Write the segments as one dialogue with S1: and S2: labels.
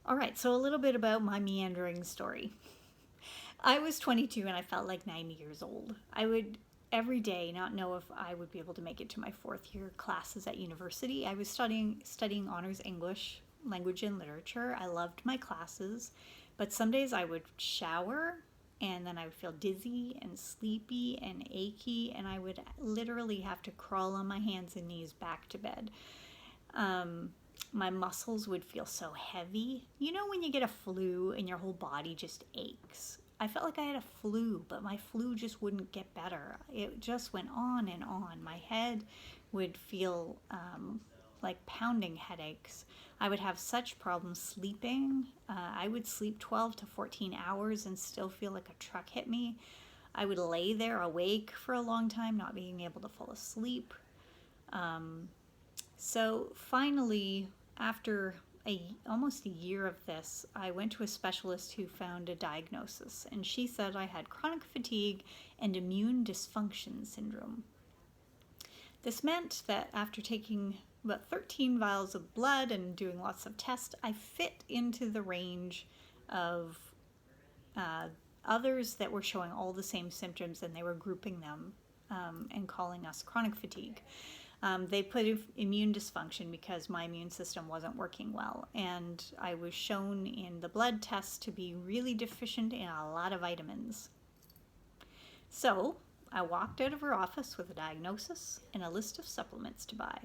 S1: All right, so a little bit about my meandering story. I was 22 and I felt like 90 years old. I would every day not know if I would be able to make it to my fourth year classes at university. I was studying honors English, language and literature. I loved my classes, but some days I would shower and then I would feel dizzy and sleepy and achy, and I would literally have to crawl on my hands and knees back to bed. Um, my muscles would feel so heavy. You know, when you get a flu and your whole body just aches? I felt like I had a flu, but my flu just wouldn't get better. It just went on and on. My head would feel like pounding headaches. I would have such problems sleeping. I would sleep 12 to 14 hours and still feel like a truck hit me. I would lay there awake for a long time, not being able to fall asleep. So finally, after almost a year of this, I went to a specialist who found a diagnosis, and she said I had chronic fatigue and immune dysfunction syndrome. This meant that after taking about 13 vials of blood and doing lots of tests, I fit into the range of uh, others that were showing all the same symptoms, and they were grouping them and calling us chronic fatigue. They put immune dysfunction because my immune system wasn't working well, and I was shown in the blood tests to be really deficient in a lot of vitamins. So I walked out of her office with a diagnosis and a list of supplements to buy.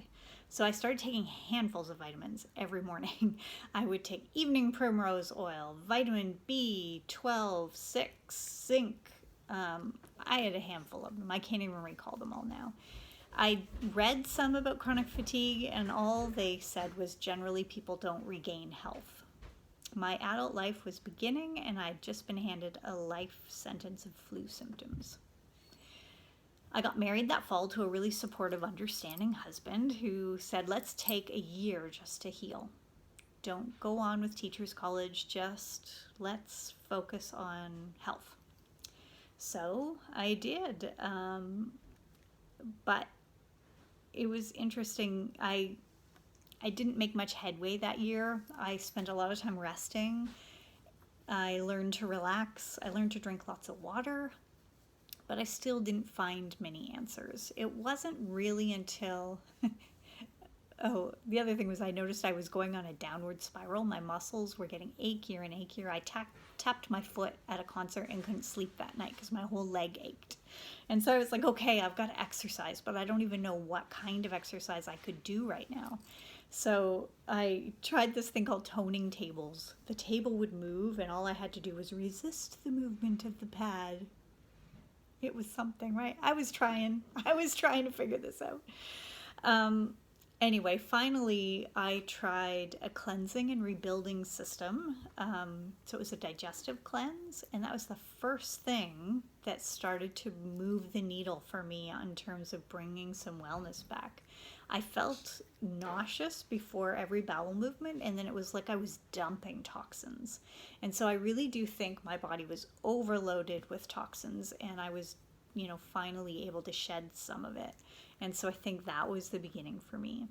S1: So I started taking handfuls of vitamins every morning. I would take evening primrose oil, vitamin B12, 6, zinc. I had a handful of them. I can't even recall them all now. I read some about chronic fatigue, and all they said was generally people don't regain health. My adult life was beginning, and I'd just been handed a life sentence of flu symptoms. I got married that fall to a really supportive, understanding husband who said, let's take a year just to heal. Don't go on with teacher's college, just let's focus on health. So I did. But it was interesting. I didn't make much headway that year. I spent a lot of time resting. I learned to relax. I learned to drink lots of water, but I still didn't find many answers. It wasn't really until oh, the other thing was I noticed I was going on a downward spiral. My muscles were getting achier and achier. I tapped my foot at a concert and couldn't sleep that night because my whole leg ached. And so I was like, okay, I've got to exercise, but I don't even know what kind of exercise I could do right now. So I tried this thing called toning tables. The table would move, and all I had to do was resist the movement of the pad. It was something, right? I was trying to figure this out. Um, Anyway, finally, I tried a cleansing and rebuilding system. So it was a digestive cleanse, and that was the first thing that started to move the needle for me in terms of bringing some wellness back. I felt nauseous before every bowel movement, and then it was like I was dumping toxins. And so I really do think my body was overloaded with toxins, and I was, finally able to shed some of it. And so I think that was the beginning for me.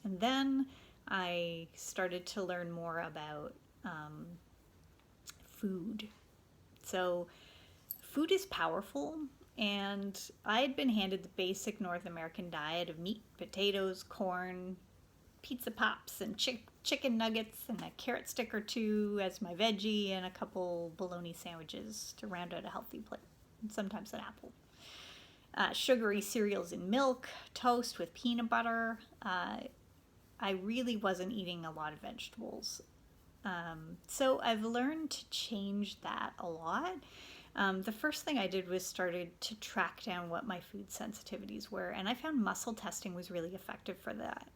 S1: And then I started to learn more about food. So food is powerful, and I had been handed the basic North American diet of meat, potatoes, corn, pizza pops, and chicken nuggets, and a carrot stick or two as my veggie, and a couple bologna sandwiches to round out a healthy plate, and sometimes an apple. Sugary cereals and milk, toast with peanut butter. I really wasn't eating a lot of vegetables. So I've learned to change that a lot. The first thing I did was started to track down what my food sensitivities were, and I found muscle testing was really effective for that.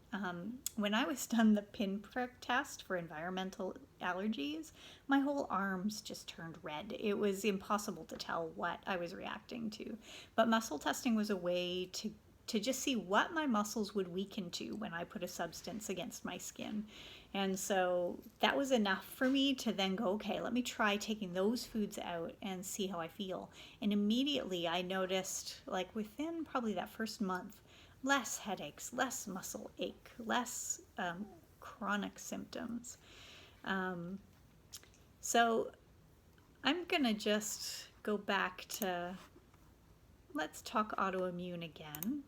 S1: When I was done the pinprick test for environmental allergies, my whole arms just turned red. It was impossible to tell what I was reacting to. But muscle testing was a way to just see what my muscles would weaken to when I put a substance against my skin. And so that was enough for me to then go, okay, let me try taking those foods out and see how I feel. And immediately I noticed, like within probably that first month, less headaches, less muscle ache, less chronic symptoms. Um, so I'm going to just go back to, let's talk autoimmune again.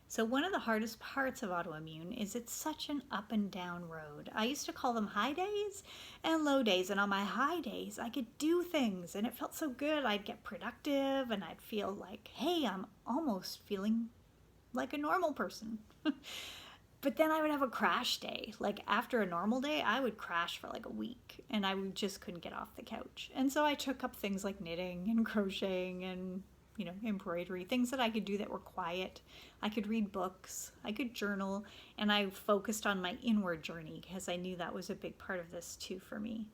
S1: So one of the hardest parts of autoimmune is it's such an up and down road. I used to call them high days and low days. And on my high days, I could do things and it felt so good. I'd get productive and I'd feel like, hey, I'm almost feeling like a normal person. But then I would have a crash day. Like after a normal day, I would crash for like a week and I just couldn't get off the couch. And so I took up things like knitting and crocheting and, embroidery, things that I could do that were quiet. I could read books, I could journal, and I focused on my inward journey because I knew that was a big part of this too for me.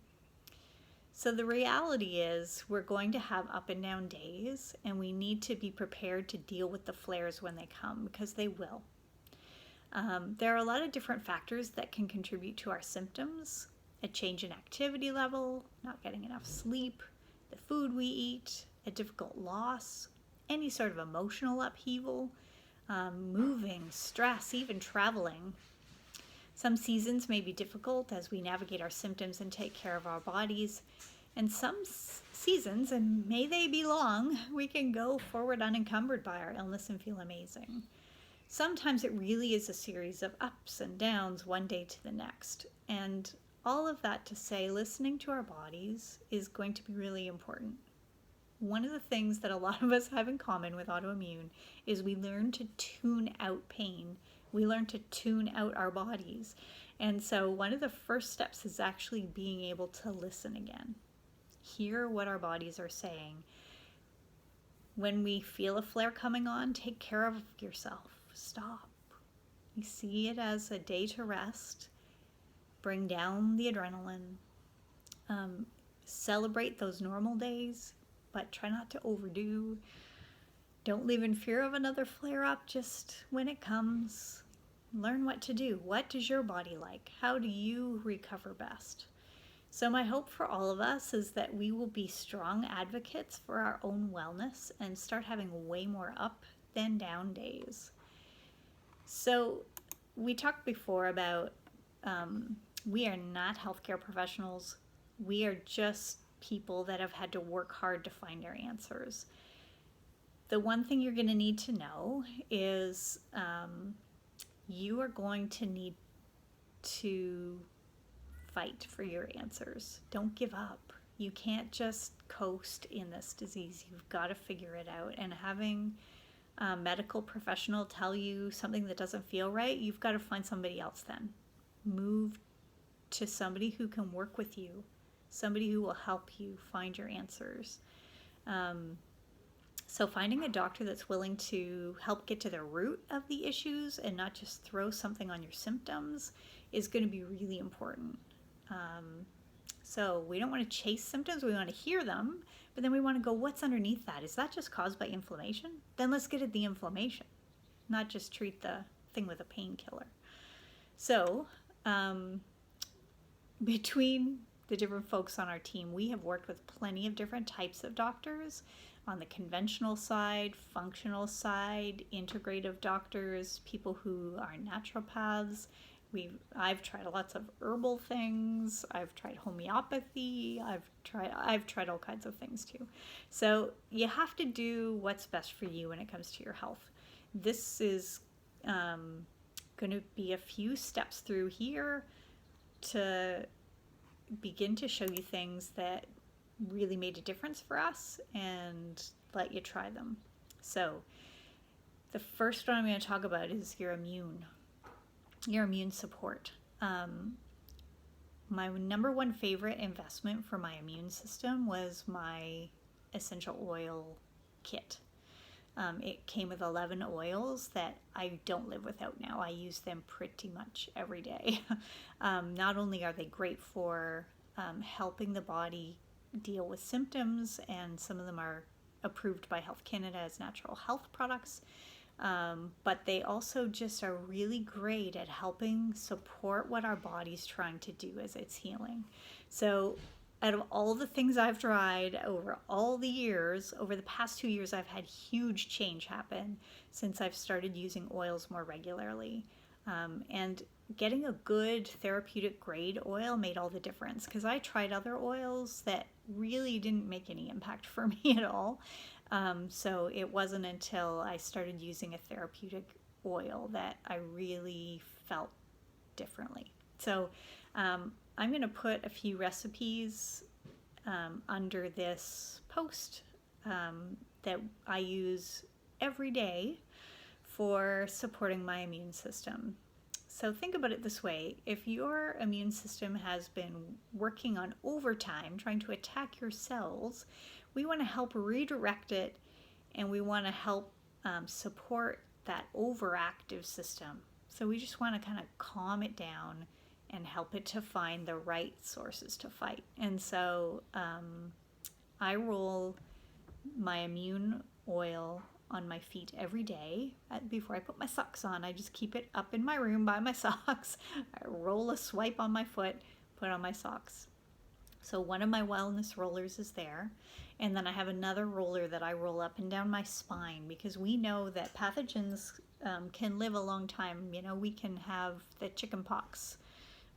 S1: So the reality is we're going to have up and down days and we need to be prepared to deal with the flares when they come because they will. There are a lot of different factors that can contribute to our symptoms. A change in activity level, not getting enough sleep, the food we eat, a difficult loss, any sort of emotional upheaval, moving, stress, even traveling. Some seasons may be difficult as we navigate our symptoms and take care of our bodies. And some seasons, and may they be long, we can go forward unencumbered by our illness and feel amazing. Sometimes it really is a series of ups and downs one day to the next. And all of that to say, listening to our bodies is going to be really important. One of the things that a lot of us have in common with autoimmune is we learn to tune out pain. We learn to tune out our bodies. And so one of the first steps is actually being able to listen again. Hear what our bodies are saying. When we feel a flare coming on, take care of yourself. Stop. You see it as a day to rest. Bring down the adrenaline. Celebrate those normal days, but try not to overdo. Don't live in fear of another flare up. Just when it comes, learn what to do. What does your body like? How do you recover best? So my hope for all of us is that we will be strong advocates for our own wellness and start having way more up than down days. So we talked before about we are not healthcare professionals. We are just people that have had to work hard to find their answers. The one thing you're going to need to know is you are going to need to fight for your answers. Don't give up. You can't just coast in this disease. You've got to figure it out. And having a medical professional tell you something that doesn't feel right, you've got to find somebody else then. Move to somebody who can work with you, somebody who will help you find your answers. So finding a doctor that's willing to help get to the root of the issues and not just throw something on your symptoms is going to be really important. So we don't want to chase symptoms, we want to hear them, but then we want to go, what's underneath that? Is that just caused by inflammation? Then let's get at the inflammation, not just treat the thing with a painkiller. So between the different folks on our team, we have worked with plenty of different types of doctors on the conventional side, functional side, integrative doctors, people who are naturopaths. I've tried lots of herbal things. I've tried homeopathy. I've tried all kinds of things too. So you have to do what's best for you when it comes to your health. This is going to be a few steps through here to begin to show you things that really made a difference for us and let you try them. So the first one I'm going to talk about is your immune support. My number one favorite investment for my immune system was my essential oil kit. It came with 11 oils that I don't live without now. I use them pretty much every day. Not only are they great for helping the body deal with symptoms, and some of them are approved by Health Canada as natural health products, but they also just are really great at helping support what our body's trying to do as it's healing. So out of all the things I've tried over all the years, over the past 2 years, I've had huge change happen since I've started using oils more regularly. And getting a good therapeutic grade oil made all the difference, because I tried other oils that really didn't make any impact for me at all. So it wasn't until I started using a therapeutic oil that I really felt differently. So I'm going to put a few recipes under this post that I use every day for supporting my immune system. So think about it this way. If your immune system has been working on overtime trying to attack your cells, we want to help redirect it, and we want to help support that overactive system. So we just want to kind of calm it down and help it to find the right sources to fight. And so I roll my immune oil on my feet every day before I put my socks on. I just keep it up in my room by my socks. I roll a swipe on my foot, put on my socks. So one of my wellness rollers is there. And then I have another roller that I roll up and down my spine, because we know that pathogens can live a long time. You know, we can have the chicken pox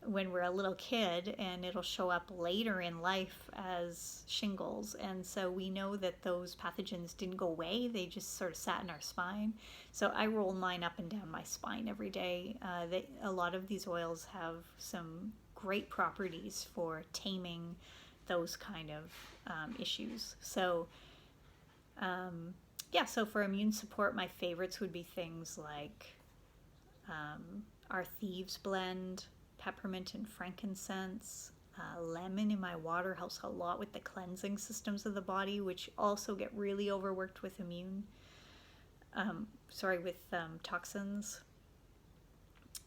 S1: when we're a little kid, and it'll show up later in life as shingles. And so we know that those pathogens didn't go away, they just sort of sat in our spine. So I roll mine up and down my spine every day. A lot of these oils have some great properties for taming those kind of issues. So so for immune support, my favorites would be things like our Thieves blend, peppermint and frankincense. Lemon in my water helps a lot with the cleansing systems of the body, which also get really overworked with toxins.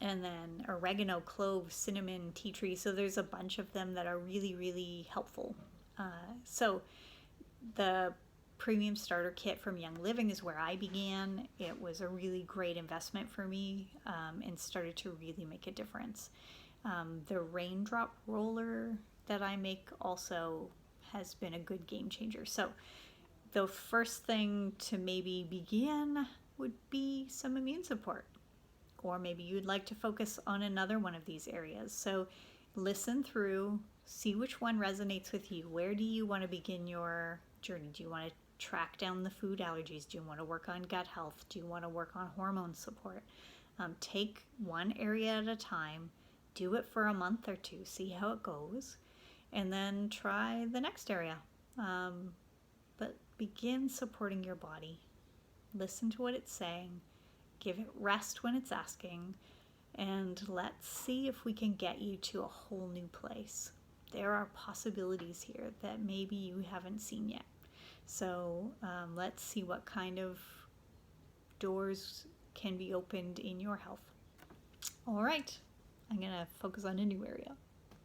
S1: And then oregano, clove, cinnamon, tea tree. So there's a bunch of them that are really, really helpful. So the premium starter kit from Young Living is where I began. It was a really great investment for me, and started to really make a difference. The raindrop roller that I make also has been a good game changer. So the first thing to maybe begin would be some immune support. Or maybe you'd like to focus on another one of these areas. So listen through, see which one resonates with you. Where do you want to begin your journey? Do you want to track down the food allergies? Do you want to work on gut health? Do you want to work on hormone support? Take one area at a time, do it for a month or two, see how it goes, and then try the next area. But begin supporting your body. Listen to what it's saying. Give it rest when it's asking, and let's see if we can get you to a whole new place. There are possibilities here that maybe you haven't seen yet. So let's see what kind of doors can be opened in your health. All right, I'm going to focus on a new area.